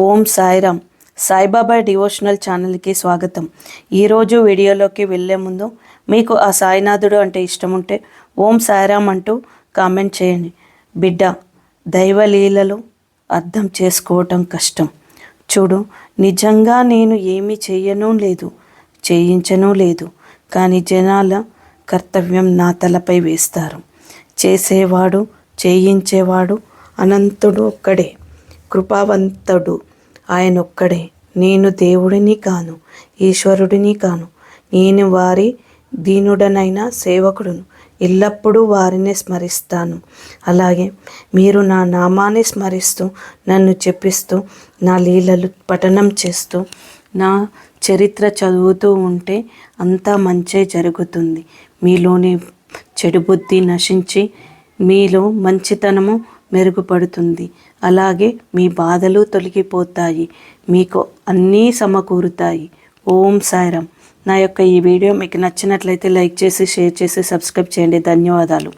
ఓం Sairam. Saibaba devotional ఛానల్కి స్వాగతం. ఈరోజు వీడియోలోకి వెళ్ళే ముందు మీకు ఆ సాయినాథుడు అంటే ఇష్టం ఉంటే ఓం సాయిరామ్ అంటూ కామెంట్ చేయండి. బిడ్డ, దైవలీలలు అర్థం చేసుకోవటం కష్టం. చూడు, నిజంగా నేను ఏమీ చెయ్యను లేదు, చేయించను లేదు, కానీ జనాల కర్తవ్యం నా తలపై వేస్తారు. చేసేవాడు, చేయించేవాడు అనంతుడు ఒక్కడే, కృపావంతుడు ఆయనొక్కడే. నేను దేవుడిని కాను, ఈశ్వరుడిని కాను. నేను వారి దీనుడనైన సేవకుడును. ఎల్లప్పుడూ వారిని స్మరిస్తాను. అలాగే మీరు నా నామాన్ని స్మరిస్తూ, నన్ను చెప్పిస్తూ, నా లీలలు పఠనం చేస్తూ, నా చరిత్ర చదువుతూ ఉంటే అంతా మంచే జరుగుతుంది. మీలోని చెడు బుద్ధి నశించి మీలో మంచితనము మెరుగుపడుతుంది. అలాగే మీ బాధలు తొలగిపోతాయి, మీకు అన్నీ సమకూరుతాయి. ఓం సాయిరామ్. నా యొక్క ఈ వీడియో మీకు నచ్చినట్లయితే లైక్ చేసి, షేర్ చేసి, సబ్స్క్రైబ్ చేయండి. ధన్యవాదాలు.